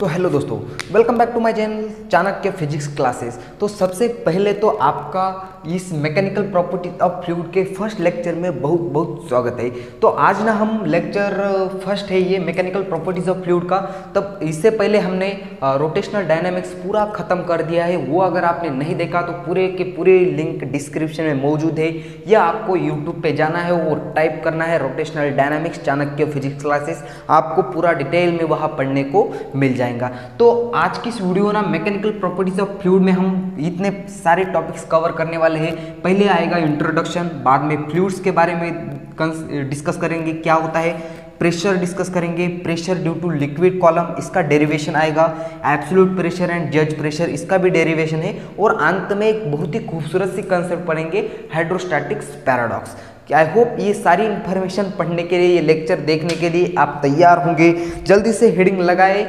तो हेलो दोस्तों, welcome back to my channel Chanakya physics classes. तो सबसे पहले तो आपका इस मैकेनिकल प्रॉपर्टीज ऑफ फ्लूइड के फर्स्ट लेक्चर में बहुत बहुत स्वागत है। तो आज ना हम लेक्चर फर्स्ट है ये मैकेनिकल प्रॉपर्टीज ऑफ फ्लूइड का। तब इससे पहले हमने रोटेशनल डायनामिक्स पूरा खत्म कर दिया है। वो अगर आपने नहीं देखा तो पूरे के पूरे लिंक डिस्क्रिप्शन में मौजूद है, या आपको यूट्यूब पे जाना है और टाइप करना है rotational dynamics Chanakya physics classes, आपको पूरा डिटेल में वहाँ पढ़ने को मिल जाएगा। तो आज की इस वीडियो ना मैकेनिकल प्रॉपर्टीज ऑफ फ्लूइड में हम इतने सारे टॉपिक्स कवर करने वाले हैं। पहले आएगा इंट्रोडक्शन, बाद में फ्लूइड्स के बारे में डिस्कस करेंगे, क्या होता है, प्रेशर डिस्कस करेंगे, pressure due to liquid column, इसका डेरिवेशन आएगा, absolute pressure and gauge pressure, इसका भी डेरिवेशन है, और अंत में एक बहुत ही खूबसूरत सी कंसेप्ट पढ़ेंगे, हाइड्रोस्टैटिक्स पैराडॉक्स। आई होप ये सारी इंफॉर्मेशन पढ़ने के लिए, ये लेक्चर देखने के लिए आप तैयार होंगे। जल्दी से हेडिंग लगाए,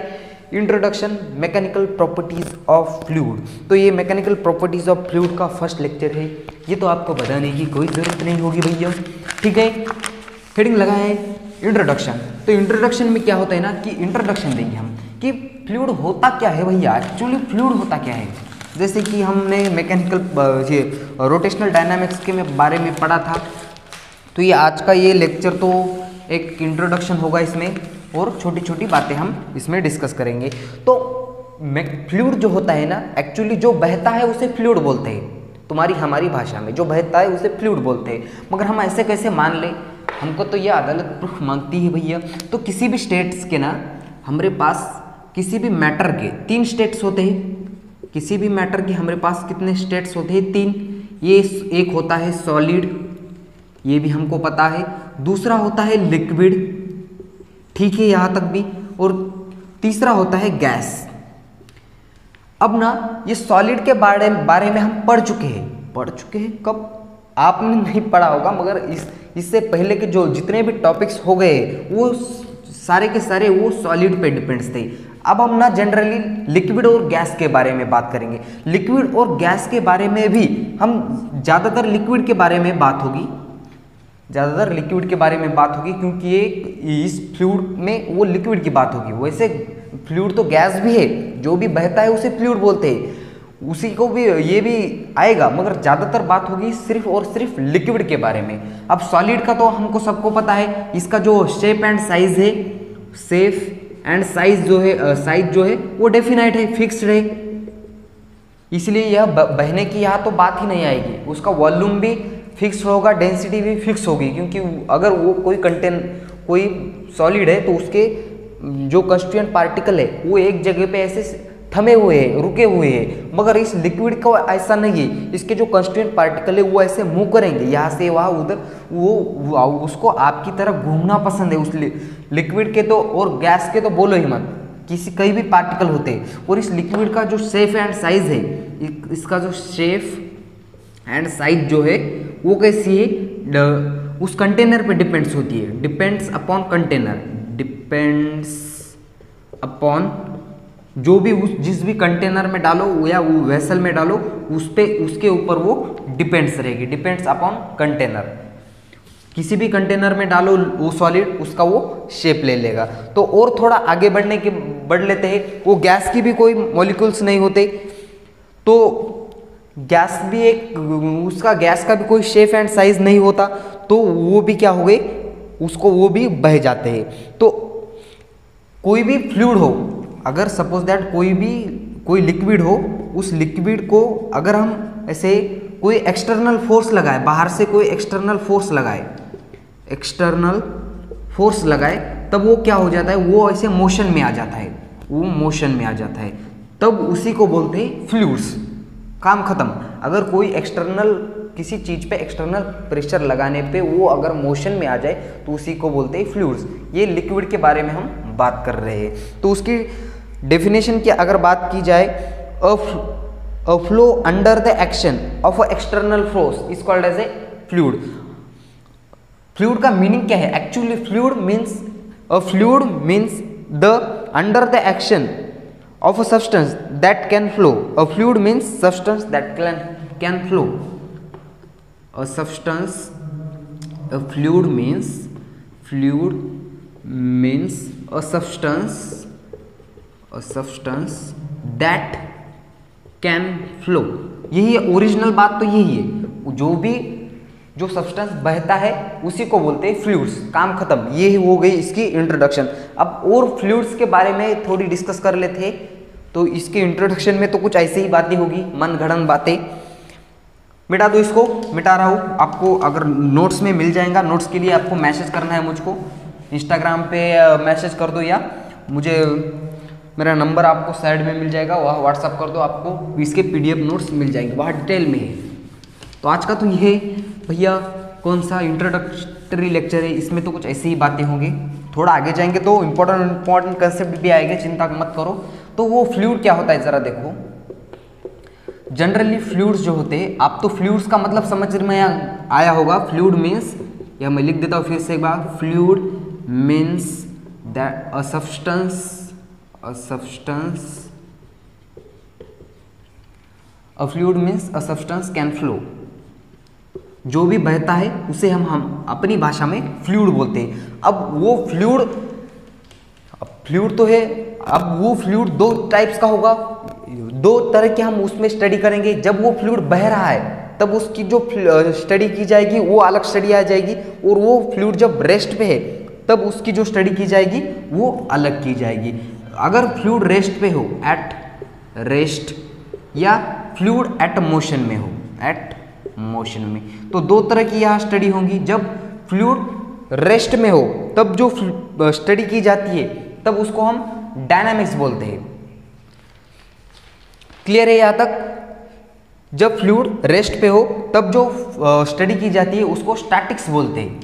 introduction mechanical properties of fluid. तो ये मैकेनिकल प्रॉपर्टीज ऑफ फ्लूइड का फर्स्ट लेक्चर है, ये तो आपको बताने की कोई ज़रूरत नहीं होगी भैया, ठीक है। हेडिंग लगाए इंट्रोडक्शन। तो इंट्रोडक्शन में क्या होता है ना कि इंट्रोडक्शन देंगे हम कि फ्लूइड होता क्या है भैया, एक्चुअली फ्लूइड होता क्या है। जैसे कि हमने मैकेनिकल ये रोटेशनल डायनामिक्स के बारे में पढ़ा था, तो ये आज का ये लेक्चर तो एक इंट्रोडक्शन होगा इसमें, और छोटी छोटी बातें हम इसमें डिस्कस करेंगे। तो फ्लूइड जो होता है ना, एक्चुअली जो बहता है उसे फ्लूइड बोलते हैं। तुम्हारी हमारी भाषा में जो बहता है उसे फ्लूइड बोलते हैं, मगर हम ऐसे कैसे मान लें, हमको तो ये अदालत प्रूफ मांगती है भैया। तो किसी भी स्टेट्स के ना हमारे पास, किसी भी मैटर के 3 स्टेट्स होते हैं। किसी भी मैटर के हमारे पास कितने स्टेट्स होते हैं? 3। ये एक होता है सॉलिड, ये भी हमको पता है। दूसरा होता है लिक्विड, ठीक है यहाँ तक भी, और तीसरा होता है गैस। अब ना ये सॉलिड के बारे में हम पढ़ चुके हैं। कब? आपने नहीं पढ़ा होगा, मगर इससे पहले के जो जितने भी टॉपिक्स हो गए वो सारे के सारे वो सॉलिड पे डिपेंड्स थे। अब हम ना जनरली लिक्विड और गैस के बारे में बात करेंगे। लिक्विड और गैस के बारे में भी हम ज़्यादातर लिक्विड के बारे में बात होगी, क्योंकि ये इस फ्लूइड में वो लिक्विड की बात होगी। वैसे फ्लूइड तो गैस भी है, जो भी बहता है उसे फ्लूइड बोलते हैं, उसी को भी ये भी आएगा, मगर ज़्यादातर बात होगी सिर्फ और सिर्फ लिक्विड के बारे में। अब सॉलिड का तो हमको सबको पता है, इसका जो शेप एंड साइज है, साइज जो है वो डेफिनाइट है, फिक्स्ड है, इसलिए यह बहने की यहाँ तो बात ही नहीं आएगी। उसका वॉल्यूम भी फिक्स होगा, डेंसिटी भी फिक्स होगी, क्योंकि अगर वो कोई सॉलिड है तो उसके जो कंस्टिट्यूएंट पार्टिकल है वो एक जगह पे ऐसे थमे हुए हैं, रुके हुए हैं। मगर इस लिक्विड का ऐसा नहीं है, इसके जो कंस्टिट्यूएंट पार्टिकल है वो ऐसे मूव करेंगे, यहाँ से वहाँ उधर, वो उसको आपकी तरफ घूमना पसंद है उस लिक्विड के। तो और गैस के तो बोलो ही मत, कई भी पार्टिकल होते हैं। और इस लिक्विड का जो शेप एंड साइज है, इसका जो शेप एंड साइज जो है वो कैसी है, उस कंटेनर पे डिपेंड्स होती है, depends upon container, depends upon जो भी जिस भी कंटेनर में डालो या वो वेसल में डालो, उसके ऊपर वो डिपेंड्स रहेगी, डिपेंड्स अपॉन कंटेनर। किसी भी कंटेनर में डालो वो सॉलिड, उसका वो शेप ले लेगा। तो और थोड़ा आगे बढ़ लेते हैं, वो गैस की भी कोई मॉलिक्यूल्स नहीं होते, तो गैस भी उसका गैस का भी कोई शेप एंड साइज नहीं होता, तो वो भी क्या हो गए, वो भी बह जाते हैं। तो कोई भी फ्लूइड हो, अगर सपोज दैट कोई लिक्विड हो, उस लिक्विड को अगर हम ऐसे कोई एक्सटर्नल फोर्स लगाए, बाहर से कोई एक्सटर्नल फोर्स लगाए, तब वो क्या हो जाता है, वो ऐसे मोशन में आ जाता है, तब उसी को बोलते हैं फ्लूइड्स। काम खत्म। अगर कोई किसी चीज़ पे एक्सटर्नल प्रेशर लगाने पे वो अगर मोशन में आ जाए तो उसी को बोलते हैं फ्लूइड्स। ये लिक्विड के बारे में हम बात कर रहे हैं। तो उसकी डेफिनेशन की अगर बात की जाए, a flow under the action of a external force is called as a fluid. Fluid का मीनिंग क्या है? Actually fluid means the under the action of a substance that can flow. A fluid means substance that can flow. A fluid means a substance a substance that can flow. यही है original बात, तो यही है, जो substance बहता है उसी को बोलते हैं फ्लूइड्स। काम खत्म, ये हो गई इसकी इंट्रोडक्शन। अब और फ्लूइड्स के बारे में थोड़ी डिस्कस कर लेते हैं। तो इसके इंट्रोडक्शन में तो कुछ ऐसे ही बातें होगी, मन गढ़ंत बातें। मिटा दो इसको, मिटा रहा हूँ। आपको अगर नोट्स में मिल जाएगा, नोट्स के लिए आपको मैसेज करना है मुझको, इंस्टाग्राम पे मैसेज कर दो, या मुझे मेरा नंबर आपको साइड में मिल जाएगा, वहाँ व्हाट्सअप कर दो, आपको इसके पीडीएफ नोट्स मिल जाएंगे, वहाँ डिटेल में है। तो आज का तो ये भैया कौन सा इंट्रोडक्टरी लेक्चर है, इसमें तो कुछ ऐसी ही बातें होंगी। थोड़ा आगे जाएंगे तो इंपॉर्टेंट कंसेप्ट भी आएंगे, चिंता मत करो। तो वो फ्लूइड क्या होता है ज़रा देखो। जनरली फ्लूइड्स जो होते हैं, आप तो फ्लूइड्स का मतलब समझ में आया होगा। फ्लूइड मीन्स, या मैं लिख देता हूँ फिर से एक बार, fluid means that a fluid means a substance can flow. जो भी बहता है उसे हम अपनी भाषा में फ्लूइड बोलते हैं। अब वो फ्लूइड तो है, अब वो फ्लूइड दो टाइप्स का होगा, दो तरह के हम उसमें स्टडी करेंगे। जब वो फ्लूइड बह रहा है तब उसकी जो स्टडी की जाएगी वो अलग स्टडी आ जाएगी, और वो फ्लूइड जब रेस्ट पे है तब उसकी जो स्टडी की जाएगी वो अलग की जाएगी। अगर फ्लूइड रेस्ट पे हो, एट रेस्ट, या फ्लूइड एट मोशन में हो, एट मोशन में, तो दो तरह की यहाँ स्टडी होंगी। जब फ्लूइड रेस्ट में हो तब जो स्टडी की जाती है तब उसको हम डायनामिक्स बोलते हैं। क्लियर है यहाँ तक? जब फ्लूइड रेस्ट पे हो तब जो स्टडी की जाती है उसको स्टैटिक्स बोलते हैं।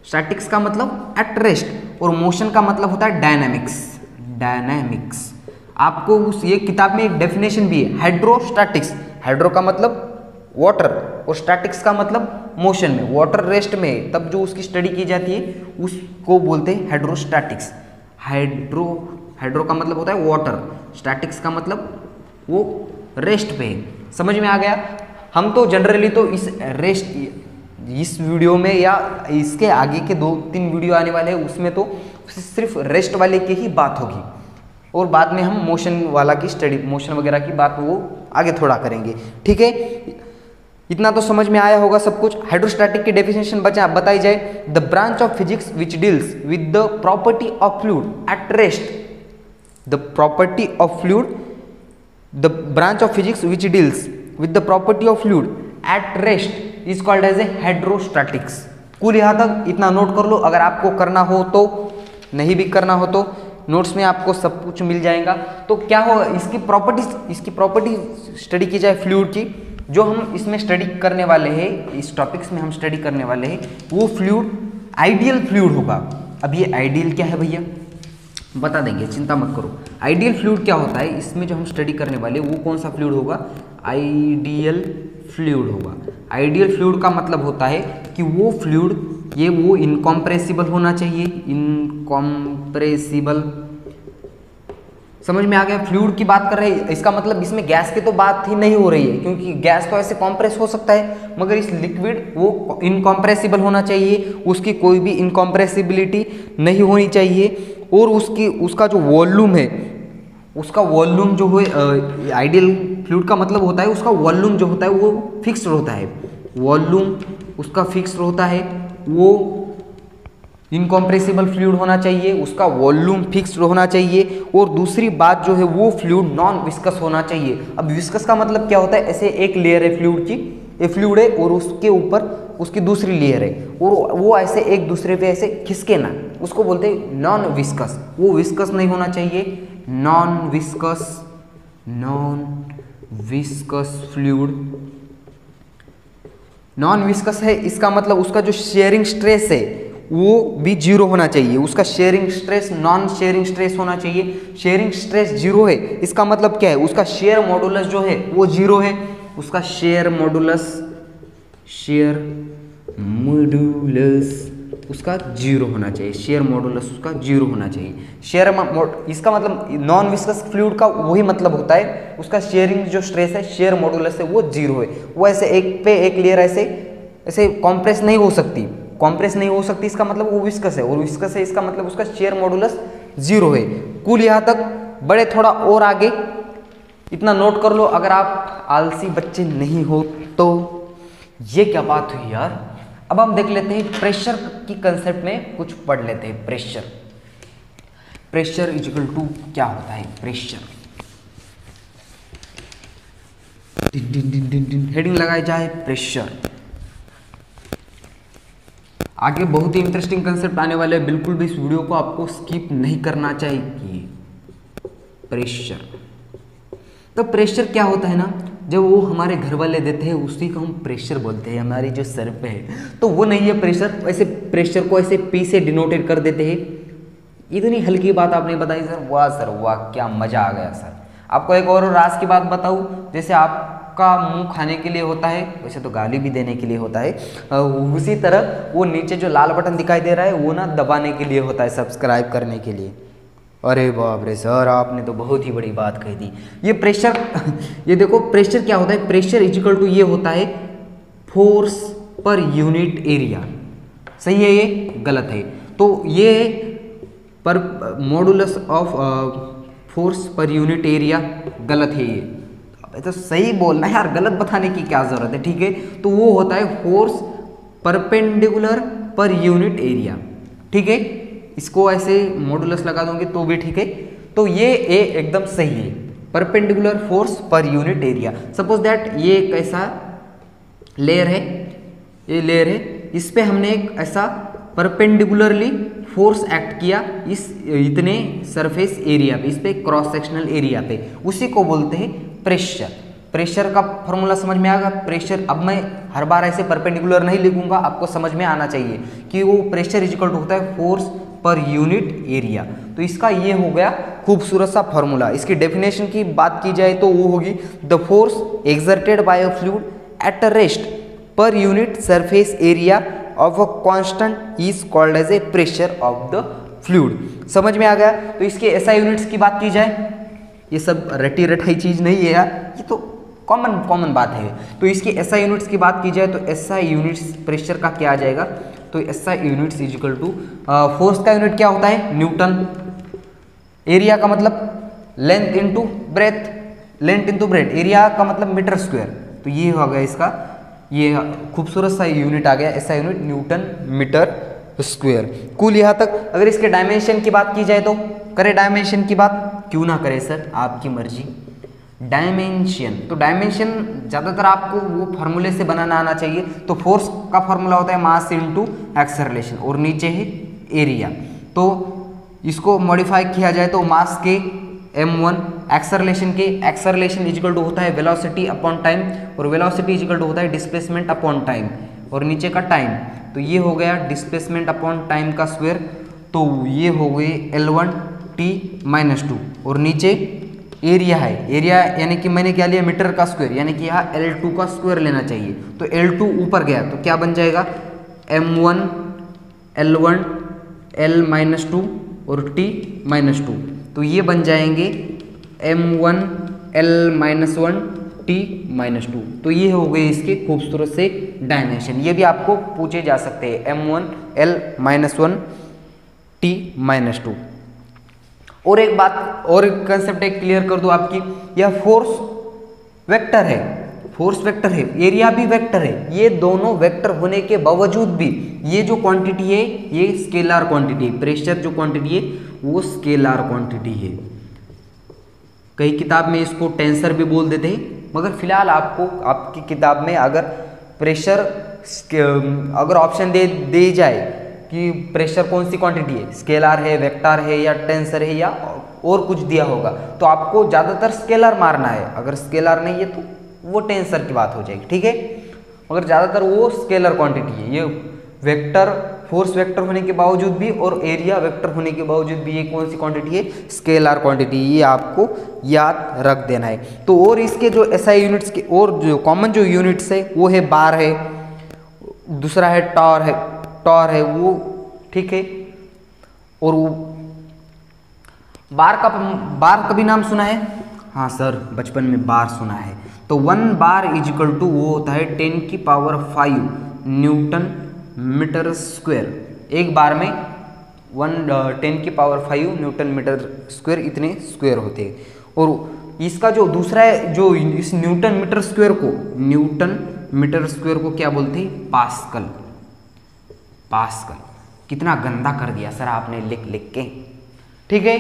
स्टैटिक्स का मतलब एट रेस्ट, और मोशन का मतलब होता है डायनामिक्स। आपको उस ये किताब में एक डेफिनेशन भी है, हाइड्रोस्टैटिक्स। हाइड्रो का मतलब वाटर, और स्टैटिक्स का मतलब मोशन में। वाटर रेस्ट में तब जो उसकी स्टडी की जाती है उसको बोलते हैं हाइड्रोस्टैटिक्स। हाइड्रो का मतलब होता है वाटर, स्टैटिक्स का मतलब वो रेस्ट पे है। समझ में आ गया? हम तो जनरली तो इस वीडियो में या इसके आगे के 2-3 वीडियो आने वाले हैं, उसमें तो सिर्फ रेस्ट वाले की ही बात होगी, और बाद में हम मोशन वाला की स्टडी, मोशन वगैरह की बात वो आगे थोड़ा करेंगे। ठीक है, इतना तो समझ में आया होगा सब कुछ। हाइड्रोस्टैटिक की डेफिनेशन बताई जाए, the branch of physics which deals with the property of fluid at rest. The branch of physics which deals with the property of fluid at rest is called as a hydrostatics। कुल यहाँ तक इतना note कर लो, अगर आपको करना हो तो, नहीं भी करना हो तो नोट्स में आपको सब कुछ मिल जाएगा। तो क्या होगा, इसकी प्रॉपर्टी स्टडी की जाए फ्लूइड की, जो हम इसमें स्टडी करने वाले हैं, इस टॉपिक्स में हम स्टडी करने वाले हैं, वो फ्लूइड आइडियल फ्लूइड होगा। अब ये आइडियल क्या है भैया, बता देंगे, चिंता मत करो। आइडियल फ्लूइड क्या होता है, इसमें जो हम स्टडी करने वाले वो कौन सा फ्लूइड होगा, आइडियल फ्लूइड होगा। आइडियल फ्लूइड का मतलब होता है कि वो फ्लूइड वो इनकॉम्प्रेसिबल होना चाहिए। इनकॉम्प्रेसिबल, समझ में आ गया? फ्लूइड की बात कर रहे हैं, इसका मतलब इसमें गैस की तो बात ही नहीं हो रही है, क्योंकि गैस तो ऐसे कॉम्प्रेस हो सकता है, मगर इस लिक्विड वो इनकॉम्प्रेसिबल होना चाहिए, उसकी कोई भी इनकॉम्प्रेसिबिलिटी नहीं होनी चाहिए, और उसका जो वॉल्यूम है, उसका वॉल्यूम जो है, आइडियल फ्लूइड का मतलब होता है उसका वॉल्यूम जो होता है वो फिक्स्ड होता है। वॉल्यूम उसका फिक्स्ड होता है, वो इनकॉम्प्रेसिबल फ्लूइड होना चाहिए, उसका वॉल्यूम फिक्स्ड होना चाहिए, और दूसरी बात जो है वो फ्लूइड नॉन विस्कस होना चाहिए। अब विस्कस का मतलब क्या होता है, ऐसे एक लेयर है फ्लूइड की, ये फ्लूइड है और उसके ऊपर उसकी दूसरी लेयर है, और वो ऐसे एक दूसरे पे ऐसे खिसके ना, उसको बोलते हैं नॉन विस्कस। वो विस्कस नहीं होना चाहिए, non viscous fluid. Non viscous है, इसका मतलब उसका जो शेयरिंग स्ट्रेस है वो भी जीरो होना चाहिए। उसका sharing stress non sharing stress होना चाहिए। शेयरिंग स्ट्रेस जीरो है, इसका मतलब क्या है, उसका शेयर मॉडुलस जो है वो जीरो है। उसका शेयर मॉडुलस उसका जीरो होना चाहिए। शेयर मॉडुलस उसका जीरो होना चाहिए। इसका मतलब नॉन विस्कस फ्लूइड का वही मतलब होता है, उसका शेयरिंग जो स्ट्रेस है, शेयर मॉडुलस है वो जीरो है। वो ऐसे एक पे एक लेयर ऐसे कॉम्प्रेस नहीं हो सकती, इसका मतलब वो विस्कस है, और विस्कस है इसका मतलब उसका शेयर मॉडुलस 0 है। कूल यहाँ तक, बड़े थोड़ा और आगे, इतना नोट कर लो अगर आप आलसी बच्चे नहीं हो तो। ये क्या बात हुई यार। अब हम देख लेते हैं प्रेशर की कंसेप्ट में कुछ पढ़ लेते हैं। प्रेशर इज इक्वल टू क्या होता है। प्रेशर हेडिंग लगाई जाए प्रेशर। आगे बहुत ही इंटरेस्टिंग कंसेप्ट आने वाले हैं, बिल्कुल भी इस वीडियो को आपको स्किप नहीं करना चाहिए। प्रेशर, तो प्रेशर क्या होता है ना, जब वो हमारे घर वाले देते हैं उसी को हम प्रेशर बोलते हैं, हमारी जो सर पे है, तो वो नहीं है प्रेशर। ऐसे प्रेशर को ऐसे पी से डिनोटेड कर देते हैं। इतनी हल्की बात आपने बताई सर, वाह सर वाह, क्या मजा आ गया सर। आपको एक और राज की बात बताऊं, जैसे आपका मुंह खाने के लिए होता है, वैसे तो गाली भी देने के लिए होता है, उसी तरह वो नीचे जो लाल बटन दिखाई दे रहा है वो ना दबाने के लिए होता है, सब्सक्राइब करने के लिए। अरे बाप रे सर, आपने तो बहुत ही बड़ी बात कही थी। ये प्रेशर ये देखो प्रेशर क्या होता है। प्रेशर इक्वल टू ये होता है फोर्स पर यूनिट एरिया। सही है, ये गलत है। तो ये पर modulus of force per unit area, गलत है ये। अब तो सही बोलना है यार, गलत बताने की क्या जरूरत है। ठीक है, तो वो होता है force perpendicular per unit area. ठीक है, इसको ऐसे मॉडुलस लगा दोगे तो भी ठीक है। तो ये ए एकदम सही है, perpendicular force per unit area. Suppose that ये एक ऐसा लेयर है, ये लेयर है, इस पे हमने एक ऐसा परपेंडिकुलरली फोर्स एक्ट किया इस इतने सरफेस एरिया पे, इस पे क्रॉस सेक्शनल एरिया पे, उसी को बोलते हैं प्रेशर। प्रेशर का फॉर्मूला समझ में आएगा। प्रेशर, अब मैं हर बार ऐसे परपेंडिकुलर नहीं लिखूंगा, आपको समझ में आना चाहिए कि वो प्रेशर इक्वल टू होता है फोर्स पर यूनिट एरिया। तो इसका ये हो गया खूबसूरत सा फॉर्मूला। इसकी डेफिनेशन की बात की जाए तो वो होगी the force exerted by a fluid at a rest per unit surface area of a constant is called as a pressure of the fluid. समझ में आ गया। तो इसके एसआई यूनिट्स की बात की जाए, ये सब रटी रटाई चीज नहीं है यार, ये तो कॉमन बात है। तो इसकी एसआई यूनिट्स की बात की जाए तो एसआई यूनिट्स प्रेशर का क्या आ जाएगा, तो SI units is equal to force का यूनिट क्या होता है, न्यूटन। एरिया का मतलब length into breadth, length into breadth, area का मतलब मीटर स्क्वायर। तो ये हो गया इसका, ये खूबसूरत सा यूनिट आ गया SI unit, newton metre square. कुल यहाँ तक। अगर इसके डायमेंशन की बात की जाए तो करें डायमेंशन की बात, क्यों ना करें सर, आपकी मर्जी। डायमेंशन, तो डायमेंशन ज़्यादातर आपको वो फार्मूले से बनाना आना चाहिए। तो फोर्स का फार्मूला होता है मास इनटू एक्सेलरेशन, और नीचे है एरिया। तो इसको मॉडिफाई किया जाए तो मास के m1, एक्सेलरेशन के, एक्सेलरेशन इक्वल टू होता है वेलोसिटी अपॉन टाइम, और वेलोसिटी इक्वल टू होता है डिस्प्लेसमेंट अपॉन टाइम, और नीचे का टाइम। तो ये हो गया डिस्प्लेसमेंट अपॉन टाइम का स्क्वायर, तो ये हो गए L1 t-2, और नीचे एरिया है, एरिया यानी कि मैंने क्या लिया, मीटर का स्क्वायर, यानी कि यहाँ L2 का स्क्वायर लेना चाहिए। तो L2 ऊपर गया तो क्या बन जाएगा, m1 L1 L-2 और t-2। तो ये बन जाएंगे m1 L-1 t-2। तो ये हो गए इसके खूबसूरत से डायमेंशन। ये भी आपको पूछे जा सकते हैं, m1 L-1 t-2। और एक बात, और एक कंसेप्ट एक क्लियर कर दो आपकी, यह फोर्स वेक्टर है, फोर्स वेक्टर है, एरिया भी वेक्टर है। ये दोनों वेक्टर होने के बावजूद भी ये जो क्वांटिटी है ये स्केलर क्वांटिटी है। प्रेशर जो क्वांटिटी है वो स्केलर क्वांटिटी है। कई किताब में इसको टेंसर भी बोल देते हैं, मगर फिलहाल आपको आपकी किताब में अगर प्रेशर अगर ऑप्शन दे जाए कि प्रेशर कौन सी क्वांटिटी है, स्केलर है, वेक्टर है, या टेंसर है, या और कुछ दिया होगा, तो आपको ज़्यादातर स्केलर मारना है। अगर स्केलर नहीं है तो वो टेंसर की बात हो जाएगी, ठीक है। मगर ज़्यादातर वो स्केलर क्वांटिटी है। ये वेक्टर, फोर्स वेक्टर होने के बावजूद भी और एरिया वेक्टर होने के बावजूद भी ये कौन सी क्वांटिटी है, स्केलर क्वांटिटी। ये आपको याद रख देना है। तो और इसके जो एसआई यूनिट्स के और जो कॉमन जो यूनिट्स है वो है बार है, दूसरा है टॉर है वो, ठीक है। और वो बार का भी नाम सुना है, हाँ सर बचपन में बार सुना है। तो 1 बार इज इक्वल टू वो होता है 10⁵ न्यूटन मीटर स्क्वायर। एक बार में 10⁵ न्यूटन मीटर स्क्वायर इतने स्क्वायर होते हैं। और इसका जो दूसरा है, जो इस न्यूटन मीटर स्क्वायर को क्या बोलते हैं? पास्कल। कितना गंदा कर दिया सर आपने लिख के, ठीक है।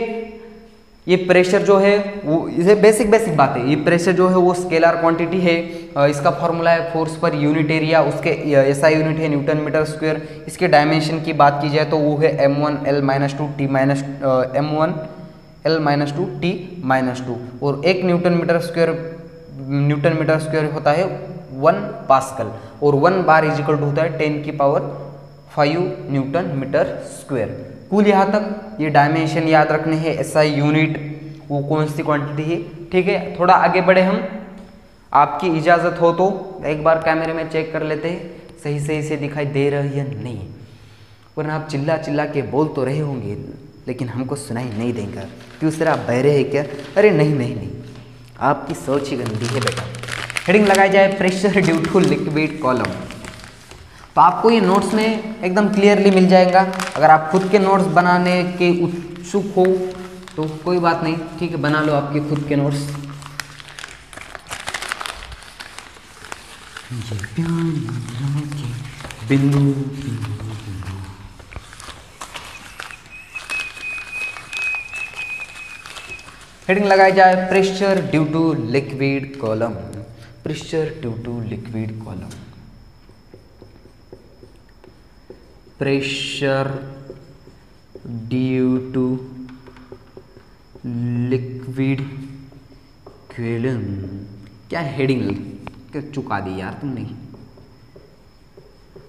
ये प्रेशर जो है वो, ये बेसिक बात है, ये प्रेशर जो है वो स्केलर क्वांटिटी है। इसका फॉर्मूला है फोर्स पर यूनिट एरिया, उसके SI यूनिट है न्यूटन मीटर स्क्वायर। इसके डायमेंशन की बात की जाए तो वो है m1L-2 T-2 और 1 न्यूटन मीटर स्क्वायर होता है 1 पास्कल और 1 बार इजिकल टू होता है 10⁵ न्यूटन मीटर स्क्वायर। कुल यहाँ तक ये डायमेंशन याद रखने हैं। SI यूनिट वो कौन सी क्वांटिटी है, ठीक है। थोड़ा आगे बढ़े हम, आपकी इजाज़त हो तो एक बार कैमरे में चेक कर लेते हैं सही से दिखाई दे रही है नहीं, वरना आप चिल्ला के बोल तो रहे होंगे लेकिन हमको सुनाई नहीं देगा। क्यों सर आप बहरे हैं क्या? अरे नहीं, आपकी सोच ही गंदी है बेटा। हेडिंग लगाई जाए pressure due to liquid column. तो आपको ये नोट्स में एकदम क्लियरली मिल जाएगा। अगर आप खुद के नोट्स बनाने के उत्सुक हो तो कोई बात नहीं, ठीक है, बना लो आपके खुद के नोट्स। बिंदु हेडिंग लगाई जाए pressure due to liquid column. Pressure due to liquid column. Pressure due to liquid column. क्या हेडिंग चुका दी यार तुमने।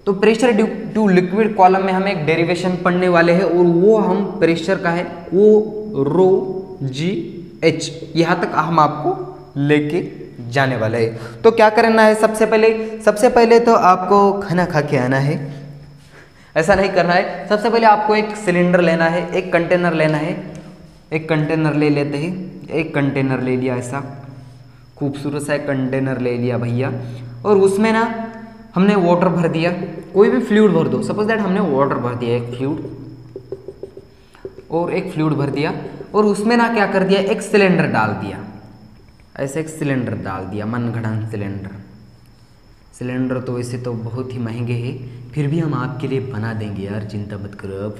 तो pressure due to liquid column में हम एक डेरिवेशन पढ़ने वाले हैं और वो हम प्रेशर का है वो ρGH, यहाँ तक हम आपको लेके जाने वाले हैं। तो क्या करना है, सबसे पहले तो आपको खाना खा के आना है, ऐसा नहीं करना है। सबसे पहले आपको एक सिलेंडर लेना है, एक कंटेनर लेना है। एक कंटेनर ले लेते हैं, एक कंटेनर ले लिया, ऐसा खूबसूरत सा एक कंटेनर ले लिया भैया, और उसमें ना हमने वाटर भर दिया, कोई भी फ्लूइड भर दो। सपोज दैट हमने वाटर भर दिया, एक फ्लूइड भर दिया और उसमें ना क्या कर दिया, एक सिलेंडर डाल दिया, ऐसे एक सिलेंडर डाल दिया, मनगढ़ंत सिलेंडर तो वैसे तो बहुत ही महंगे हैं, फिर भी हम आपके लिए बना देंगे यार, चिंता मत करो आप।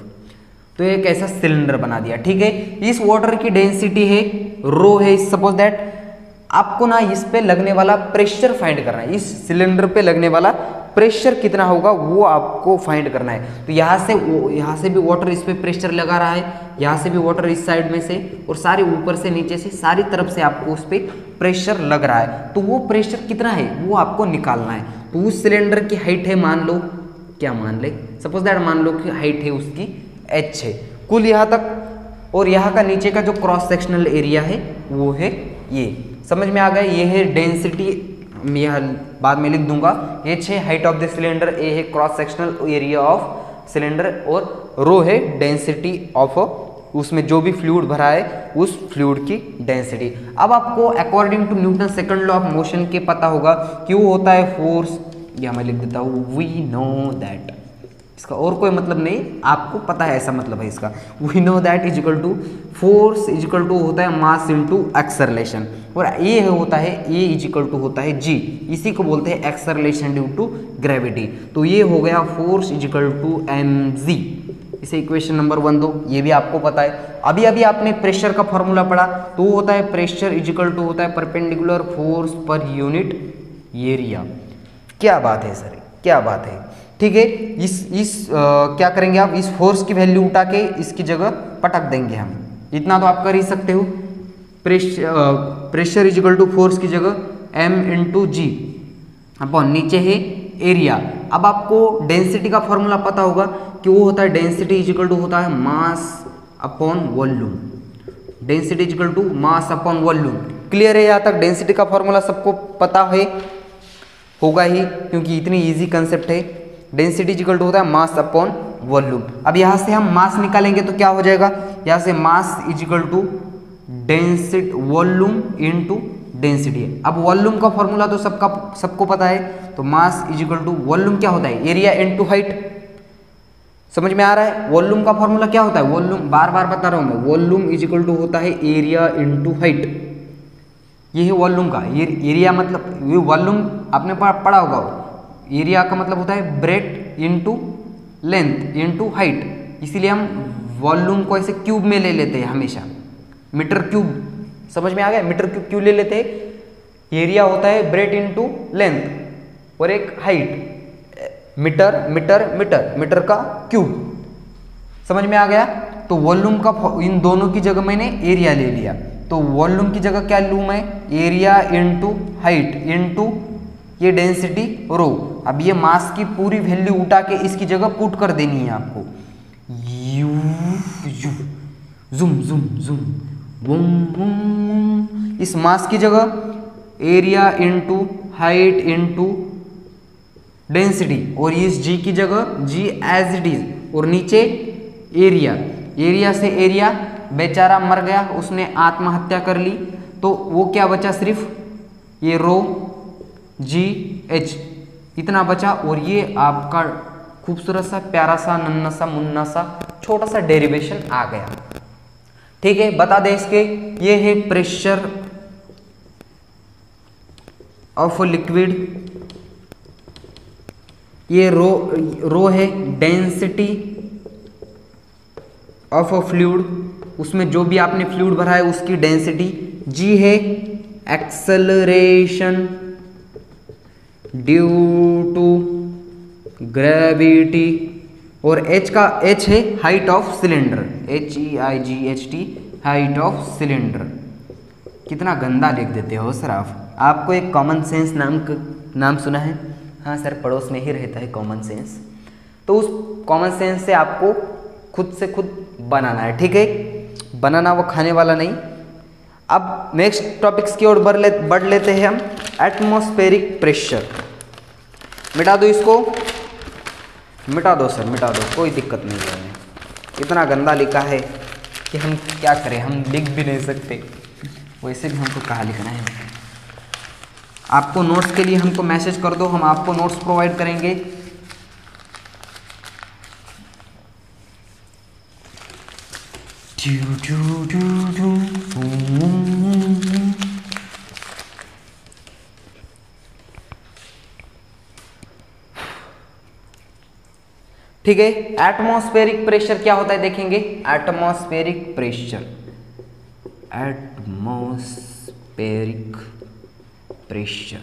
तो एक ऐसा सिलेंडर बना दिया, ठीक है। इस वाटर की डेंसिटी है रो है। सपोज दैट आपको ना इस पे लगने वाला प्रेशर फाइंड करना है, इस सिलेंडर पे लगने वाला प्रेशर कितना होगा वो आपको फाइंड करना है। तो यहाँ से भी वाटर इस पे प्रेशर लगा रहा है, यहाँ से भी वाटर इस साइड में से, और सारे ऊपर से नीचे से सारी तरफ से आपको उस पर प्रेशर लग रहा है। तो वो प्रेशर कितना है वो आपको निकालना है। तो उस सिलेंडर की हाइट है, मान लो, क्या मान ले, सपोज दैट मान लो कि हाइट है उसकी h है कुल यहाँ तक, और यहाँ का नीचे का जो क्रॉस सेक्शनल एरिया है वो है ये। समझ में आ गया? ये है डेंसिटी, यह बाद में लिख दूंगा। h है height of the cylinder, a है cross sectional area of cylinder, और रो है डेंसिटी ऑफ उसमें जो भी फ्लूइड भरा है उस फ्लूइड की डेंसिटी। अब आपको according to Newton second law of motion के पता होगा कि वो होता है फोर्स, यह मैं लिख देता हूँ, वी नो दैट, इसका और कोई मतलब नहीं, आपको पता है ऐसा मतलब है इसका। We know that is equal to force is equal to होता है मास इनटू एक्सेलरेशन, और ये होता है ए इज इक्वल टू होता है जी, इसी को बोलते हैं एक्सेलरेशन ड्यू टू ग्रेविटी। तो ये हो गया force is equal to mg। इसे इक्वेशन नंबर 1 दो, ये भी आपको पता है। अभी आपने प्रेशर का फॉर्मूला पढ़ा, तो वो होता है प्रेशर इज इक्वल टू होता है perpendicular force per unit area. क्या बात है सर, क्या बात है, ठीक है। क्या करेंगे आप, इस फोर्स की वैल्यू उठा के इसकी जगह पटक देंगे हम, इतना तो आप कर ही सकते हो। Pressure is equal to force की जगह m इंटू जी अपॉन नीचे है एरिया। अब आपको डेंसिटी का फॉर्मूला पता होगा कि वो होता है डेंसिटी इज इक्वल टू होता है mass upon volume, density is equal to mass upon volume. Clear है? यहाँ तक डेंसिटी का फॉर्मूला सबको पता है, होगा ही, क्योंकि इतनी इजी कंसेप्ट है। डेंसिटी इज इक्वल टू होता है मास अपॉन वॉल्यूम। अब यहाँ से हम मास निकालेंगे तो क्या हो जाएगा, यहाँ से mass is equal to density volume into density. अब वॉल्यूम का फॉर्मूला तो सबको पता है, तो mass is equal to volume क्या होता है, एरिया इनटू हाइट। समझ में आ रहा है। वॉल्यूम का फॉर्मूला क्या होता है, वॉल्यूम बार बार बता रहा हूँ मैं, वॉल्यूम इज इक्वल टू होता है एरिया इंटू हाइट। ये है वॉल्यूम का, ये एरिया मतलब ये वॉल्यूम आपने पढ़ा होगा, एरिया का मतलब होता है breath into length into height, इसीलिए हम वॉल्यूम को ऐसे क्यूब में ले लेते हैं हमेशा, मीटर क्यूब। समझ में आ गया, मीटर क्यूब क्यों ले लेते हैं, एरिया होता है ब्रेथ इंटू लेंथ और एक height, metre metre metre metre का क्यूब। समझ में आ गया। तो वॉल्यूम का इन दोनों की जगह मैंने एरिया ले लिया, तो वॉल्यूम की जगह क्या लूँ मैं, एरिया इंटू हाइट इंटू ये डेंसिटी रो। अब ये मास की पूरी वैल्यू उठा के इसकी जगह पुट कर देनी है आपको, यू यू जुम जुम जुम बुम बुम। इस मास की जगह area into height into density, और इस जी की जगह जी एज इट इज, और नीचे एरिया, एरिया से एरिया बेचारा मर गया, उसने आत्महत्या कर ली, तो वो क्या बचा, सिर्फ ये रो जी एच इतना बचा। और ये आपका खूबसूरत सा प्यारा सा नन्ना सा मुन्ना सा छोटा सा डेरिवेशन आ गया। ठीक है, बता दें इसके, ये है प्रेशर ऑफ लिक्विड, ये रो है डेंसिटी ऑफ अ फ्लूइड, उसमें जो भी आपने फ्लूइड भरा है उसकी डेंसिटी, जी है एक्सेलरेशन ड्यू टू ग्रेविटी, और एच है height of cylinder, HEIGHT height of cylinder. कितना गंदा लिख देते हो सर आप। आपको एक कॉमन सेंस नाम सुना है, हाँ सर पड़ोस में ही रहता है कॉमन सेंस, तो उस कॉमन सेंस से आपको खुद से खुद बनाना है। ठीक है, बनाना वो खाने वाला नहीं। अब नेक्स्ट टॉपिक्स की ओर बढ़ लेते हैं हम। एटमॉस्फेरिक प्रेशर, मिटा दो इसको, मिटा दो सर मिटा दो, कोई दिक्कत नहीं है। इतना गंदा लिखा है कि हम क्या करें, हम लिख भी नहीं सकते, वैसे भी हमको कहाँ लिखना है। आपको नोट्स के लिए हमको मैसेज कर दो, हम आपको नोट्स प्रोवाइड करेंगे। ठीक है, एटमॉस्फेरिक प्रेशर क्या होता है देखेंगे। Atmospheric pressure, atmospheric pressure.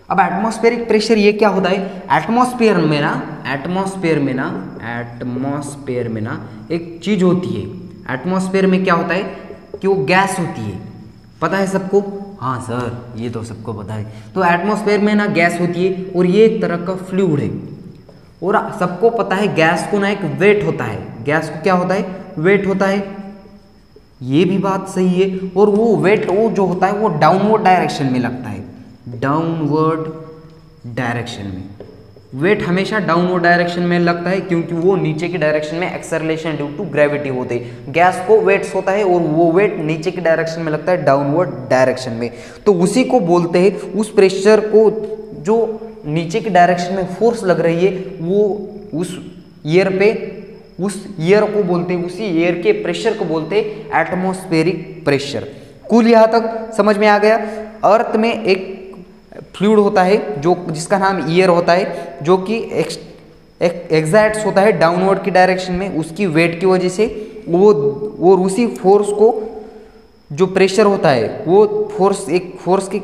अब एटमॉस्फेरिक प्रेशर ये क्या होता है, एटमॉस्फेयर में ना एक चीज होती है। एटमॉस्फेयर में क्या होता है कि वो गैस होती है, पता है सबको, हाँ सर ये तो सबको पता है। तो एटमॉस्फेयर में ना गैस होती है और ये एक तरह का फ्लूइड है, और सबको पता है गैस को ना एक वेट होता है, गैस को क्या होता है, वेट होता है, ये भी बात सही है। और वो वेट वो जो होता है वो डाउनवर्ड डायरेक्शन में लगता है, डाउनवर्ड डायरेक्शन में वेट हमेशा डाउनवर्ड डायरेक्शन में लगता है, क्योंकि वो नीचे की डायरेक्शन में एक्सेलरेशन ड्यू टू ग्रेविटी होते हैं। गैस को वेट्स होता है और वो वेट नीचे की डायरेक्शन में लगता है डाउनवर्ड डायरेक्शन में, तो उसी को बोलते हैं, उस प्रेशर को जो नीचे की डायरेक्शन में फोर्स लग रही है वो उस ईयर पे, उस ईयर को बोलते हैं, उसी ईयर के प्रेशर को बोलते हैं एटमॉस्फेरिक प्रेशर। कुल यहाँ तक समझ में आ गया। अर्थ में एक फ्लूइड होता है जो जिसका नाम ईयर होता है, जो कि एग्जैक्ट्स होता है डाउनवर्ड की डायरेक्शन में, उसकी वेट की वजह से वो, और उसी फोर्स को जो प्रेशर होता है वो फोर्स एक फोर्स के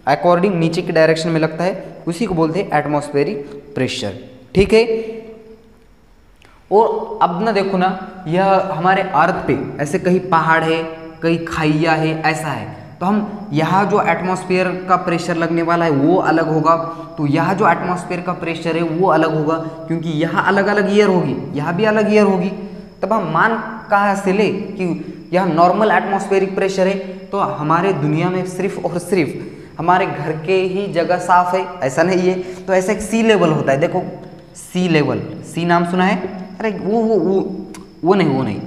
अकॉर्डिंग नीचे की डायरेक्शन में लगता है, उसी को बोलते हैं एटमॉस्फेरिक प्रेशर। ठीक है, और अब ना देखो ना, यह हमारे अर्थ पे ऐसे कहीं पहाड़ है, कहीं खाइया है, ऐसा है, तो हम यहाँ जो एटमॉस्फेयर का प्रेशर लगने वाला है वो अलग होगा, तो यहाँ जो एटमॉस्फेयर का प्रेशर है वो अलग होगा, क्योंकि यहाँ अलग अलग ईयर होगी, यहाँ भी अलग ईयर होगी। तब हम मान कहाँ से ले कि यह नॉर्मल एटमॉस्फेरिक प्रेशर है, तो हमारे दुनिया में सिर्फ और सिर्फ हमारे घर के ही जगह साफ है, ऐसा नहीं है। तो ऐसा एक सी लेवल होता है, देखो सी लेवल, सी नाम सुना है, अरे वो नहीं,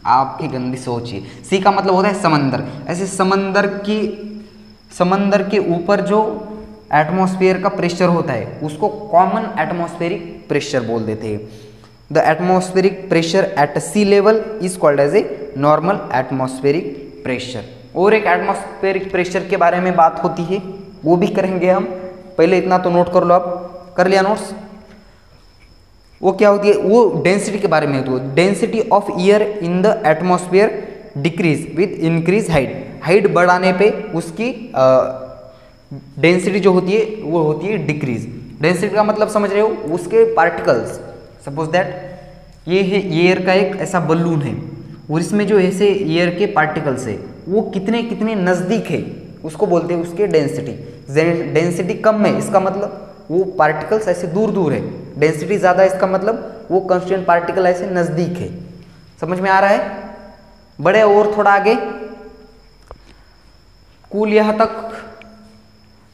आपकी गंदी सोच है। सी का मतलब होता है समंदर, ऐसे समंदर के ऊपर जो एटमॉस्फेयर का प्रेशर होता है उसको कॉमन एटमॉस्फेरिक प्रेशर बोल देते हैं। The atmospheric pressure at sea level is called as a normal atmospheric pressure. और एक एटमॉस्फेरिक प्रेशर के बारे में बात होती है, वो भी करेंगे हम। पहले इतना तो नोट कर लो, आप कर लिया नोट्स? वो क्या होती है, वो डेंसिटी के बारे में होती है। Density of air in the atmosphere decrease with increase height. Height बढ़ाने पे उसकी डेंसिटी जो होती है वो होती है डिक्रीज। डेंसिटी का मतलब समझ रहे हो, उसके पार्टिकल्स, सपोज दैट ये है एयर का एक ऐसा बलून है और इसमें जो ऐसे एयर के पार्टिकल्स है वो कितने कितने नज़दीक है उसको बोलते हैं उसके डेंसिटी। डेंसिटी कम है इसका मतलब वो पार्टिकल्स ऐसे दूर दूर है, डेंसिटी ज़्यादा है इसका मतलब वो कांस्टेंट पार्टिकल ऐसे नज़दीक है। समझ में आ रहा है? बड़े और थोड़ा आगे, कूल यहाँ तक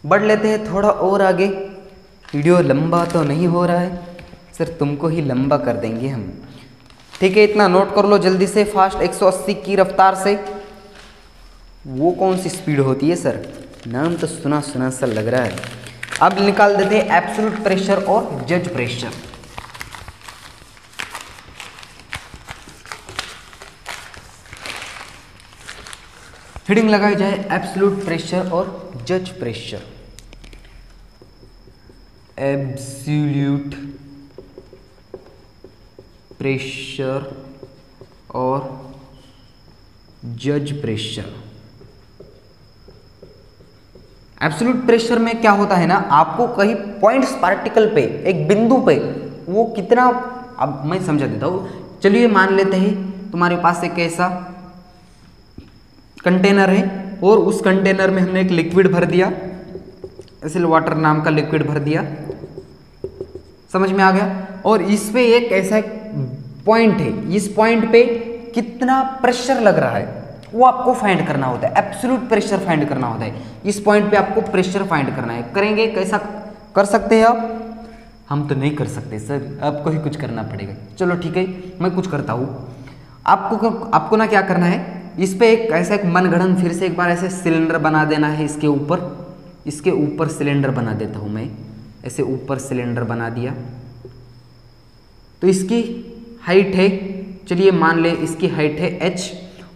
बढ़ लेते हैं, थोड़ा और आगे। वीडियो लंबा तो नहीं हो रहा है सर, तुमको ही लंबा कर देंगे हम। ठीक है, इतना नोट कर लो जल्दी से, फास्ट 180 की रफ्तार से। वो कौन सी स्पीड होती है सर? नाम तो सुना सुना सा लग रहा है। अब निकाल देते हैं एब्सोल्यूट प्रेशर और जज प्रेशर। हेडिंग लगाई जाए एब्सोल्यूट प्रेशर और जज प्रेशर। एब्सोल्यूट प्रेशर और जज प्रेशर। एब्सोल्यूट प्रेशर में क्या होता है ना, आपको कहीं पॉइंट्स पार्टिकल पे, एक बिंदु पे वो कितना, अब मैं समझा देता हूँ। चलिए मान लेते हैं तुम्हारे पास एक ऐसा कंटेनर है और उस कंटेनर में हमने एक लिक्विड भर दिया, एसिल वाटर नाम का लिक्विड भर दिया, समझ में आ गया। और इस पे एक ऐसा पॉइंट है, इस पॉइंट पे कितना प्रेशर लग रहा है वो आपको फाइंड करना होता है। एब्सोल्यूट प्रेशर फाइंड करना होता है, इस पॉइंट पे आपको प्रेशर फाइंड करना है। करेंगे कैसा कर सकते हैं आप? हम तो नहीं कर सकते सर, आपको ही कुछ करना पड़ेगा। चलो ठीक है, मैं कुछ करता हूँ। आपको ना क्या करना है, इस पे एक ऐसा एक मनगढ़ंत फिर से एक बार ऐसे सिलेंडर बना देना है। इसके ऊपर सिलेंडर बना देता हूँ मैं, ऐसे ऊपर सिलेंडर बना दिया। तो इसकी हाइट है, चलिए मान ले इसकी हाइट है h,